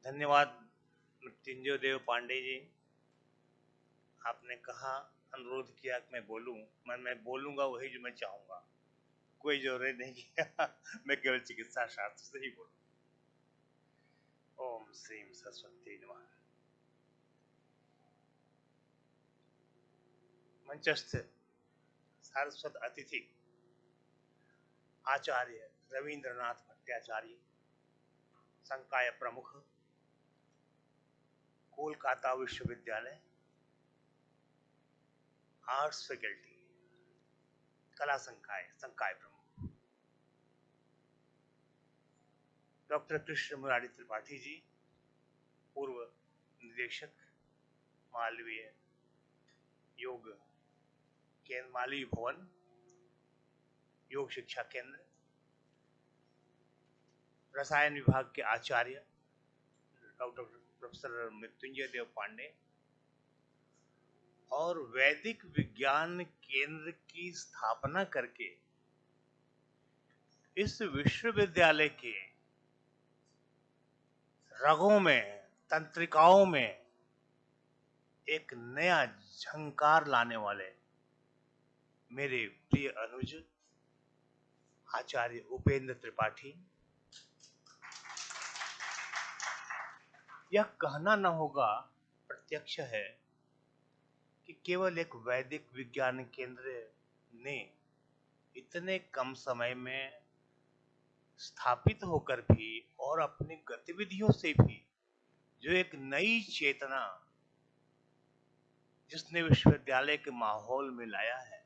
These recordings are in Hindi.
धन्यवाद मृत्युंजय देव पांडे जी। आपने कहा, अनुरोध किया कि मैं बोलूं। मैं बोलूंगा वही जो मैं चाहूंगा, कोई जरूरत नहीं किया। मैं केवल चिकित्सा शास्त्र से ही बोलूं। ओम श्रीम सरस्वती नमः। मंचस्थ सारस्वत अतिथि आचार्य रविंद्रनाथ भट्टाचार्य, संकाय प्रमुख, कोलकाता विश्वविद्यालय, आर्ट्स फैकल्टी, कला संकाय, संकाय प्रमुख डॉक्टर कृष्ण मुरारी त्रिपाठी जी, पूर्व निदेशक मालवीय योग केंद्र, मालवीय भवन योग शिक्षा केंद्र, रसायन विभाग के आचार्य डॉक्टर प्रोफेसर मृत्युंजय देव पांडे और वैदिक विज्ञान केंद्र की स्थापना करके इस विश्वविद्यालय के रगों में, तंत्रिकाओं में एक नया झंकार लाने वाले मेरे प्रिय अनुज आचार्य उपेंद्र त्रिपाठी, यह कहना न होगा, प्रत्यक्ष है कि केवल एक वैदिक विज्ञान केंद्र ने इतने कम समय में स्थापित होकर भी और अपनी गतिविधियों से भी जो एक नई चेतना जिसने विश्वविद्यालय के माहौल में लाया है,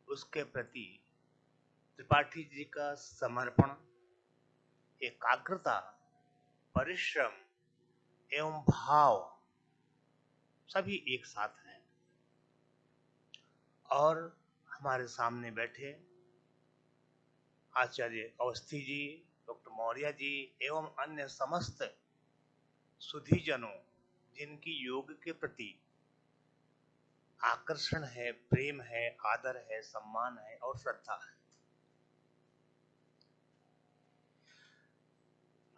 उसके प्रति त्रिपाठी जी का समर्पण, एकाग्रता, परिश्रम एवं भाव सभी एक साथ हैं। और हमारे सामने बैठे आचार्य अवस्थी जी, डॉक्टर मौर्य जी एवं अन्य समस्त सुधीजनों जिनकी योग के प्रति आकर्षण है, प्रेम है, आदर है, सम्मान है और श्रद्धा है।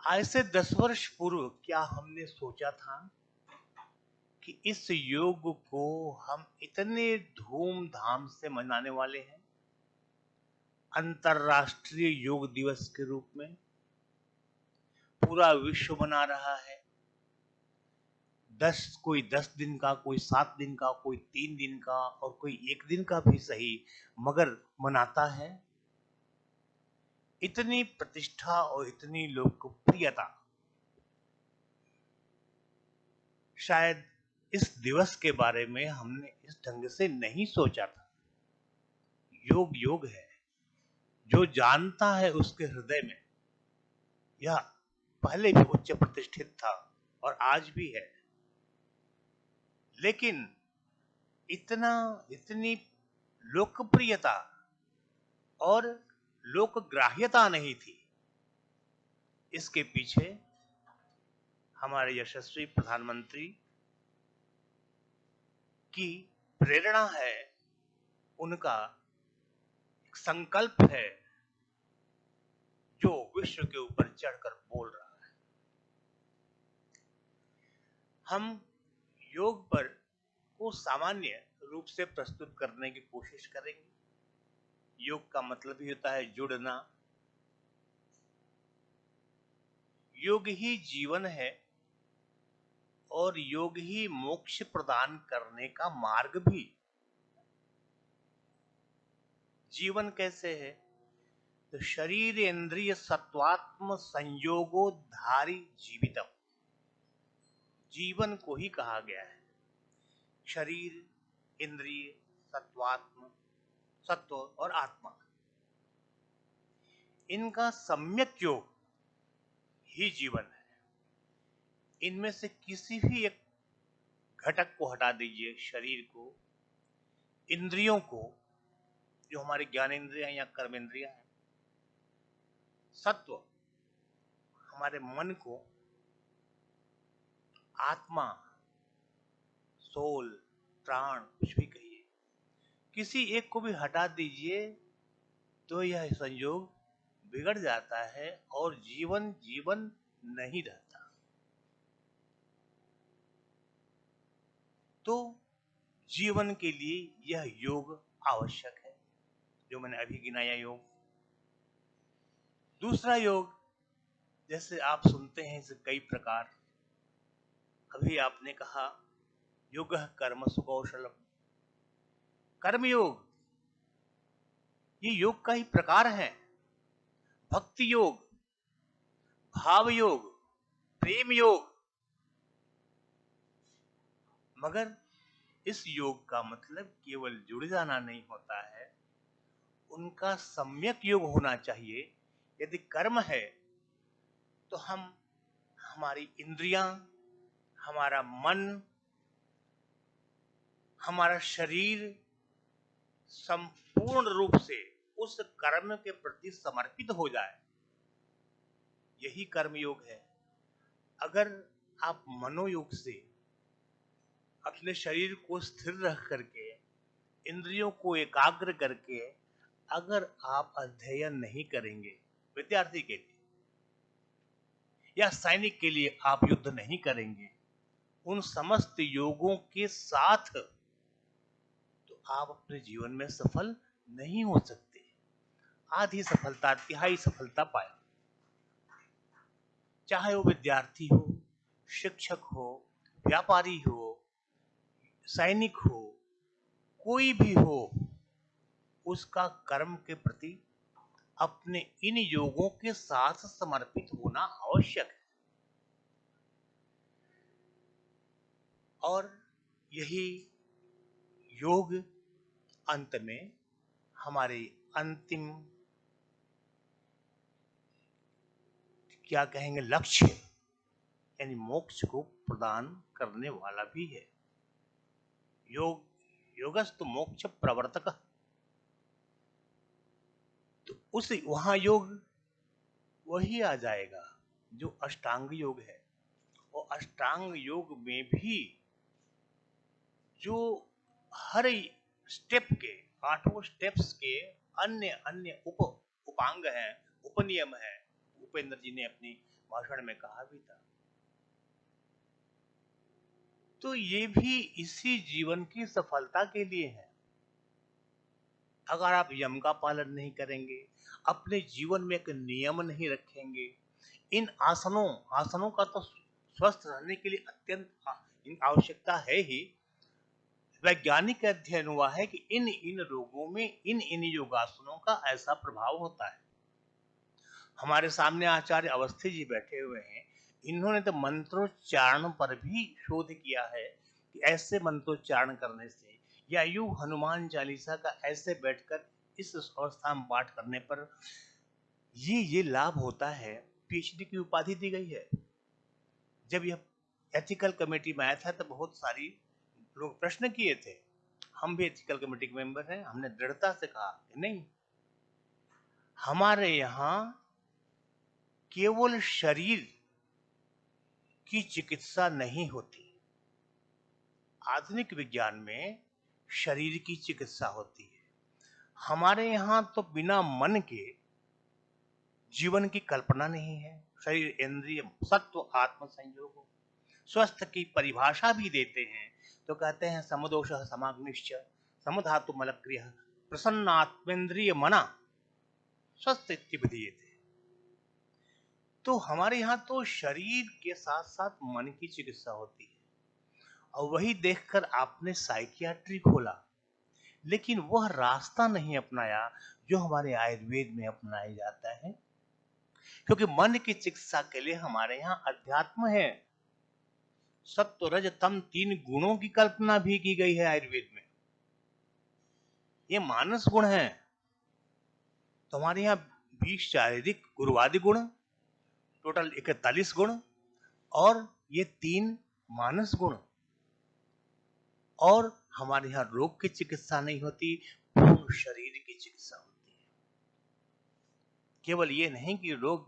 आज से 10 वर्ष पूर्व क्या हमने सोचा था कि इस योग को हम इतने धूमधाम से मनाने वाले हैं, अंतरराष्ट्रीय योग दिवस के रूप में पूरा विश्व मना रहा है। कोई 10 दिन का, कोई 7 दिन का, कोई 3 दिन का और कोई 1 दिन का भी सही, मगर मनाता है। इतनी प्रतिष्ठा और इतनी लोकप्रियता शायद इस दिवस के बारे में हमने इस ढंग से नहीं सोचा था। योग योग है, जो जानता है उसके हृदय में यह पहले भी उच्च प्रतिष्ठित था और आज भी है, लेकिन इतनी लोकप्रियता और लोकग्राह्यता नहीं थी। इसके पीछे हमारे यशस्वी प्रधानमंत्री की प्रेरणा है, उनका एक संकल्प है जो विश्व के ऊपर चढ़कर बोल रहा है। हम योग पर को सामान्य रूप से प्रस्तुत करने की कोशिश करेंगे। योग का मतलब ही होता है जुड़ना। योग ही जीवन है और योग ही मोक्ष प्रदान करने का मार्ग भी। जीवन कैसे है? तो शरीर इंद्रिय सत्वात्म संयोगो धारी जीवितम, जीवन को ही कहा गया है। शरीर, इंद्रिय, सत्वात्म, सत्व और आत्मा, इनका सम्यक योग ही जीवन है। इनमें से किसी भी एक घटक को हटा दीजिए, शरीर को, इंद्रियों को जो हमारे ज्ञानेंद्रियां या कर्मेंद्रियां हैं, सत्व हमारे मन को, आत्मा, सोल, प्राण, कुछ भी कहिए, किसी एक को भी हटा दीजिए तो यह संयोग बिगड़ जाता है और जीवन जीवन नहीं रहता। तो जीवन के लिए यह योग आवश्यक है, जो मैंने अभी गिनाया योग। दूसरा योग, जैसे आप सुनते हैं इसे कई प्रकार, अभी आपने कहा योग कर्मसु कौशलम, कर्मयोग, ये योग का ही प्रकार है। भक्ति योग, भाव योग, प्रेम योग। मगर इस योग का मतलब केवल जुड़ जाना नहीं होता है, उनका सम्यक योग होना चाहिए। यदि कर्म है तो हमारी इंद्रियां, हमारा मन, हमारा शरीर संपूर्ण रूप से उस कर्म के प्रति समर्पित हो जाए, यही कर्म योग है। अगर आप मनोयोग से अपने शरीर को स्थिर रख करके, इंद्रियों को एकाग्र करके अगर आप अध्ययन नहीं करेंगे, विद्यार्थी के लिए या सैनिक के लिए आप युद्ध नहीं करेंगे उन समस्त योगों के साथ, तो आप अपने जीवन में सफल नहीं हो सकते। आधी सफलता, तिहाई सफलता पाए, चाहे वो विद्यार्थी हो, शिक्षक हो, व्यापारी हो, सैनिक हो, कोई भी हो, उसका कर्म के प्रति अपने इन योगों के साथ समर्पित होना आवश्यक है। और यही योग अंत में हमारे अंतिम क्या कहेंगे लक्ष्य, यानी मोक्ष को प्रदान करने वाला भी है। योग, योगस्तु मोक्ष प्रवर्तक, तो उस वहां योग वही आ जाएगा जो अष्टांग योग है। और अष्टांग योग में भी जो हर स्टेप के, आठों स्टेप्स के अन्य अन्य उपांग हैं, उपनियम है, उपेंद्र जी ने अपनी भाषण में कहा भी था। तो ये भी इसी जीवन की सफलता के लिए है। अगर आप यम का पालन नहीं करेंगे, अपने जीवन में एक नियम नहीं रखेंगे, इन आसनों का तो स्वस्थ रहने के लिए अत्यंत आवश्यकता है ही। वैज्ञानिक अध्ययन हुआ है कि इन रोगों में इन योगासनों का ऐसा प्रभाव होता है। हमारे सामने आचार्य अवस्थी जी बैठे हुए हैं, इन्होंने तो मंत्रोच्चारण पर भी शोध किया है कि ऐसे मंत्रोच्चारण करने से या यूं हनुमान चालीसा का ऐसे बैठकर इस अवस्था में पाठ करने पर ये लाभ होता है। पीएचडी की उपाधि दी गई है। जब यह एथिकल कमेटी में आया था तो बहुत सारी लोग प्रश्न किए थे, हम भी एथिकल कमेटी के मेंबर हैं, हमने दृढ़ता से कहा कि नहीं, हमारे यहाँ केवल शरीर की चिकित्सा नहीं होती, आधुनिक विज्ञान में शरीर की चिकित्सा होती है। हमारे यहाँ तो बिना मन के जीवन की कल्पना नहीं है। शरीर इंद्रिय सत्व आत्म संयोग, स्वस्थ की परिभाषा भी देते हैं तो कहते हैं समदोष समाग्निश्च समधातु मलक्रिय प्रसन्न आत्मेन्द्रिय मना स्वस्थ इत्युपदीयते। तो हमारे यहाँ तो शरीर के साथ साथ मन की चिकित्सा होती है। और वही देखकर आपने साइकियाट्री खोला, लेकिन वह रास्ता नहीं अपनाया जो हमारे आयुर्वेद में अपनाया जाता है। क्योंकि मन की चिकित्सा के लिए हमारे यहाँ अध्यात्म है, सत्व रज तम 3 गुणों की कल्पना भी की गई है आयुर्वेद में। ये मानस गुण है। तो हमारे यहाँ 20 शारीरिक गुरुवादी गुण, टोटल 41 गुण, और ये 3 मानस गुण। और हमारे यहाँ रोग की चिकित्सा नहीं होती, पूर्ण शरीर की चिकित्सा होती है। केवल ये नहीं कि रोग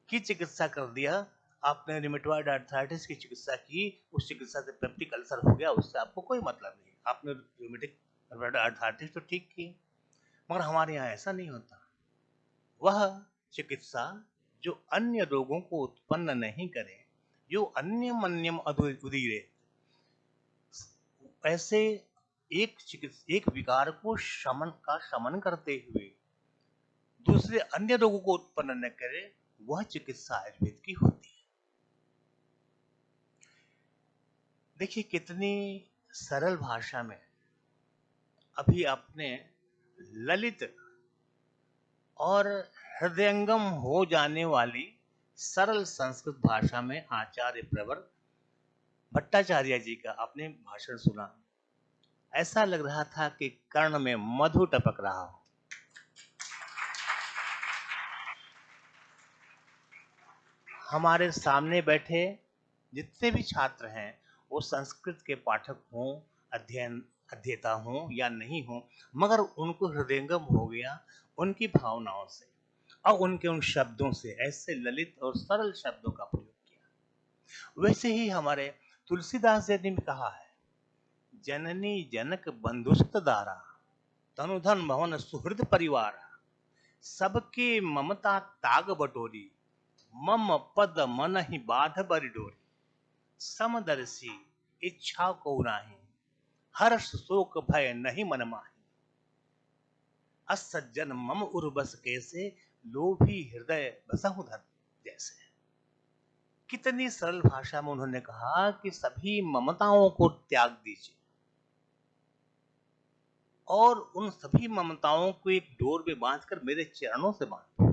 की चिकित्सा कर दिया, आपने रिमेटॉइड आर्थराइटिस की चिकित्सा की, उस चिकित्सा से पेप्टिक अल्सर हो गया, उससे आपको कोई मतलब नहीं। आपने रिमेटॉइड आर्थराइटिस तो ठीक की, मगर हमारे यहाँ ऐसा नहीं होता। वह चिकित्सा जो अन्य रोगों को उत्पन्न नहीं करे, जो अन्य मन्यम उदीरे, ऐसे एक विकार को शमन करते हुए दूसरे अन्य रोगों को उत्पन्न न करे, वह चिकित्सा आयुर्वेद की होती है। देखिए कितनी सरल भाषा में अभी आपने ललित और हृदयंगम हो जाने वाली सरल संस्कृत भाषा में आचार्य प्रवर भट्टाचार्य जी का आपने भाषण सुना। ऐसा लग रहा था कि कर्ण में मधु टपक रहा हो। हमारे सामने बैठे जितने भी छात्र हैं वो संस्कृत के पाठक हों, अध्येता हों या नहीं हों, मगर उनको हृदयंगम हो गया उनकी भावनाओं से और उनके उन शब्दों से, ऐसे ललित और सरल शब्दों का प्रयोग किया। वैसे ही हमारे तुलसीदास जी ने भी कहा है, जननी जनक बंधुस्त दारा, तनुधन भवन सुहृद परिवार, सबके ममता ताग बटोरी, मम पद मन ही बाध बरि डोरी, समदर्शी इच्छा को नाही, हर्ष शोक भय नहीं मन माही, असज्जन मम उर्बस कैसे, लोभी हृदय बसहु धन जैसे। कितनी सरल भाषा में उन्होंने कहा कि सभी ममताओं को त्याग दीजिए और उन सभी ममताओं को एक डोर में बांधकर मेरे चरणों से बांधो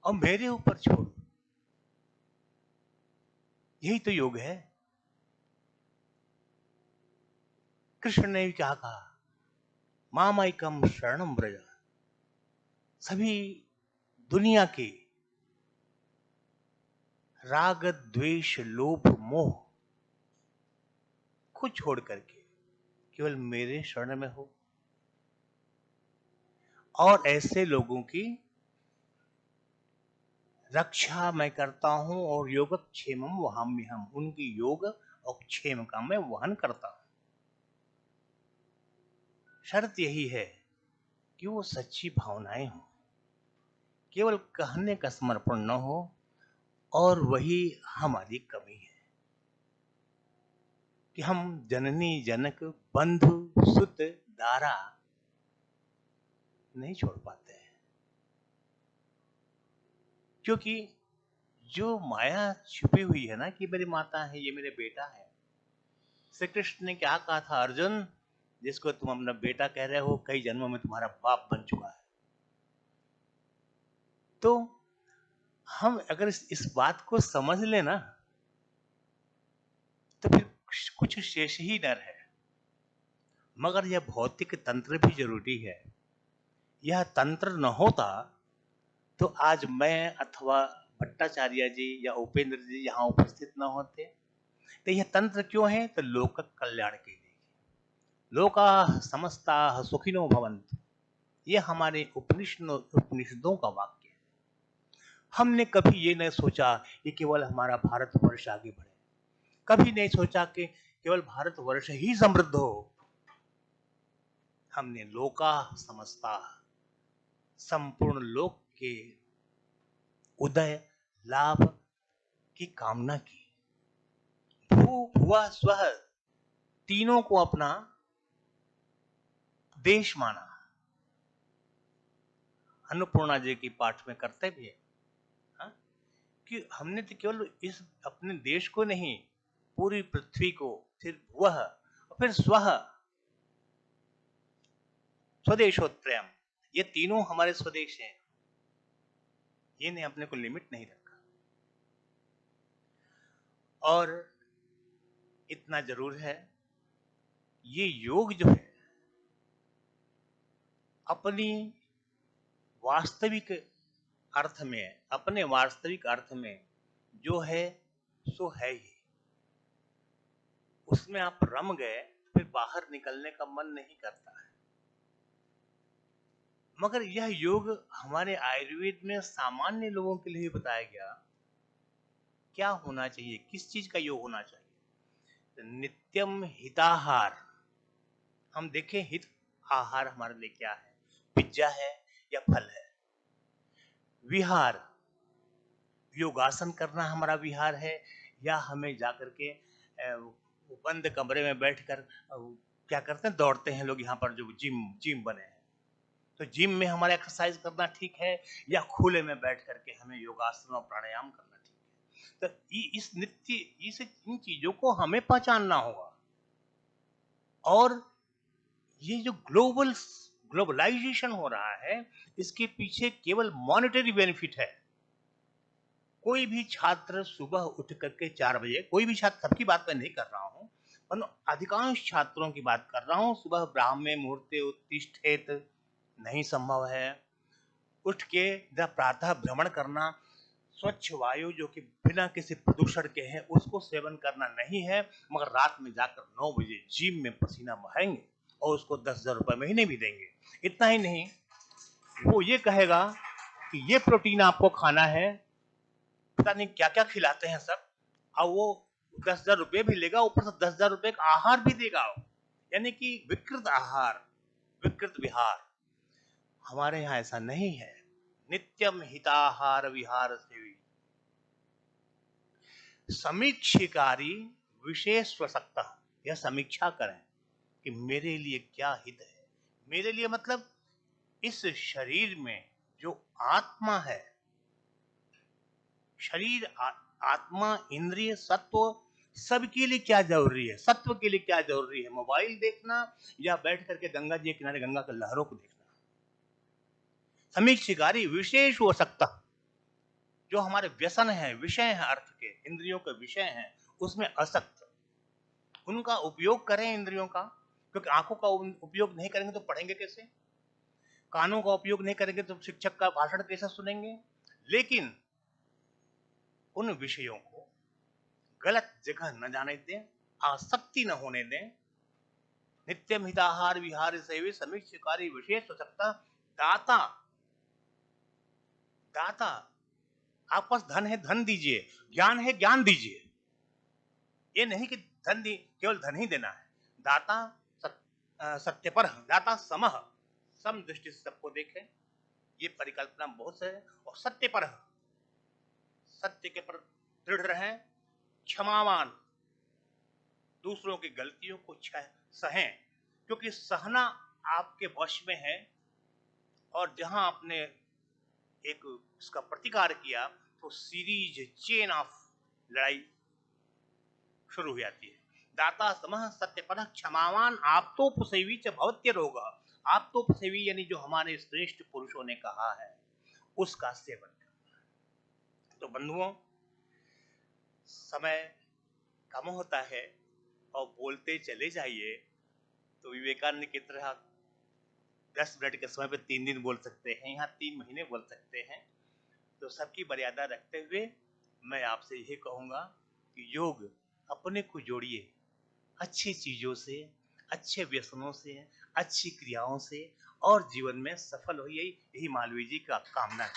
और मेरे ऊपर छोड़ो। यही तो योग है। कृष्ण ने भी क्या कहा, मामैकम शरणम व्रज, सभी दुनिया के राग द्वेष लोभ मोह को छोड़ करके केवल मेरे शरण में हो। और ऐसे लोगों की रक्षा मैं करता हूं और योगक्षेमम वहाम्यहम्, उनकी योग और क्षेम का मैं वहन करता हूं। शर्त यही है कि वो सच्ची भावनाएं हों, केवल कहने का समर्पण न हो, और वही हमारी कमी है कि हम जननी जनक बंधु सुत दारा नहीं छोड़ पाते हैं। क्योंकि जो माया छुपी हुई है ना कि मेरी माता है, ये मेरे बेटा है। श्री कृष्ण ने क्या कहा था, अर्जुन जिसको तुम अपना बेटा कह रहे हो, कई जन्मों में तुम्हारा बाप बन चुका है। तो हम अगर इस बात को समझ लेना तो फिर कुछ शेष ही न रहे। मगर यह भौतिक तंत्र भी जरूरी है। यह तंत्र न होता तो आज मैं अथवा भट्टाचार्य जी या उपेंद्र जी यहाँ उपस्थित न होते। तो यह तंत्र क्यों है, तो लोक कल्याण के लिए। लोका समस्ता सुखिनो भवन्तु, यह हमारे उपनिषदों का वाक्य है। हमने कभी ये नहीं सोचा कि केवल हमारा भारतवर्ष आगे बढ़े, कभी नहीं सोचा कि केवल भारतवर्ष ही समृद्ध हो। हमने लोका समस्ता, संपूर्ण लोक के उदय लाभ की कामना की। भू भुवा स्वः, तीनों को अपना देश माना। अन्नपूर्णा जी की पाठ में करते भी है कि हमने तो केवल इस अपने देश को नहीं, पूरी पृथ्वी को, फिर वह और फिर स्वः, स्वदेशोत्रयम, ये तीनों हमारे स्वदेश हैं। ये ने अपने को लिमिट नहीं रखा। और इतना जरूर है, ये योग जो है अपनी वास्तविक अर्थ में, अपने वास्तविक अर्थ में जो है सो है ही। उसमें आप रम गए फिर बाहर निकलने का मन नहीं करता है। मगर यह योग हमारे आयुर्वेद में सामान्य लोगों के लिए बताया गया। क्या होना चाहिए, किस चीज का योग होना चाहिए, नित्यम हिताहार। हम देखें हित आहार हमारे लिए क्या है, पिज्जा है या फल है। विहार, योगासन करना हमारा विहार है, या हमें जाकर के वो बंद कमरे में बैठकर क्या करते हैं, दौड़ते हैं लोग यहाँ पर जो जिम जिम बने हैं। तो जिम में हमारा एक्सरसाइज करना ठीक है या खुले में बैठ करके हमें योगासन और प्राणायाम करना ठीक है? तो इस नित्य इस इन चीजों को हमें पहचानना होगा। और ये जो ग्लोबलाइजेशन हो रहा है, इसके पीछे केवल मॉनेटरी बेनिफिट है। कोई भी छात्र सुबह उठ करके 4 बजे, कोई भी छात्र, सबकी बात मैं नहीं कर रहा हूँ, परंतु अधिकांश छात्रों की बात कर रहा हूँ, सुबह ब्राह्मे मुहूर्ते उत्तिष्ठेत नहीं संभव है। उठ के जब प्रातः भ्रमण करना, स्वच्छ वायु जो कि बिना किसी प्रदूषण के है उसको सेवन करना नहीं है, मगर रात में जाकर 9 बजे जिम में पसीना बहाएंगे और उसको 10,000 रुपए महीने भी देंगे। इतना ही नहीं, वो ये कहेगा कि ये प्रोटीन आपको खाना है, पता नहीं क्या क्या खिलाते हैं सब, और वो 10,000 रुपये भी लेगा, ऊपर से 10,000 रुपये का आहार भी देगा। यानी कि विकृत आहार, विकृत विहार। हमारे यहाँ ऐसा नहीं है। नित्यम हिताहार विहार सेवी समीक्षिकारी विशेष स्वसक्ता। यह समीक्षा करें कि मेरे लिए क्या हित है। मेरे लिए मतलब इस शरीर में जो आत्मा है, शरीर आत्मा इंद्रिय सत्व, सबके लिए क्या जरूरी है। सत्व के लिए क्या जरूरी है, मोबाइल देखना या बैठ करके गंगा जी के किनारे गंगा के लहरों को देखना। समीक्षिकारी विशेष हो सकता, जो हमारे व्यसन है, विषय है, अर्थ के इंद्रियों के विषय हैं, उसमें असक्त, उनका उपयोग करें इंद्रियों का। क्योंकि आंखों का उपयोग नहीं करेंगे तो पढ़ेंगे कैसे, कानों का उपयोग नहीं करेंगे तो शिक्षक का भाषण कैसे सुनेंगे। लेकिन उन विषयों को गलत जगह न जाने दें, आसक्ति न होने दें। नित्यम हिताहार विहार सेवी समीक्षकारी विशेष हो सकता। दाता, दाता, आपके पास धन है धन दीजिए, ज्ञान है ज्ञान दीजिए। ये नहीं कि धन दी केवल धन ही देना है। दाता सत्यपर, दाता समह, सम दृष्टि से सबको देखे, ये परिकल्पना बहुत है। और सत्यपर, सत्य के पर दृढ़ रहें। क्षमावान, दूसरों की गलतियों को सहें, क्योंकि सहना आपके वश में है। और जहां आपने एक उसका प्रतिकार किया तो सीरीज चेन ऑफ लड़ाई शुरू हो जाती है। दाता समह सत्यपथ क्षमावान आप्तोपसेवी च भवत्य रोग। आप्तोपसेवी यानी जो हमारे श्रेष्ठ पुरुषों ने कहा है उसका सेवन करना। तो बंधुओं, समय कम होता है और बोलते चले जाइए। तो विवेकानंद की तरह 10 मिनट के समय पे 3 दिन बोल सकते हैं, यहाँ 3 महीने बोल सकते हैं। तो सबकी मर्यादा रखते हुए मैं आपसे यही कहूँगा कि योग अपने को जोड़िए अच्छी चीज़ों से, अच्छे व्यसनों से, अच्छी क्रियाओं से, और जीवन में सफल होइए। यही मालवीय जी का कामना है।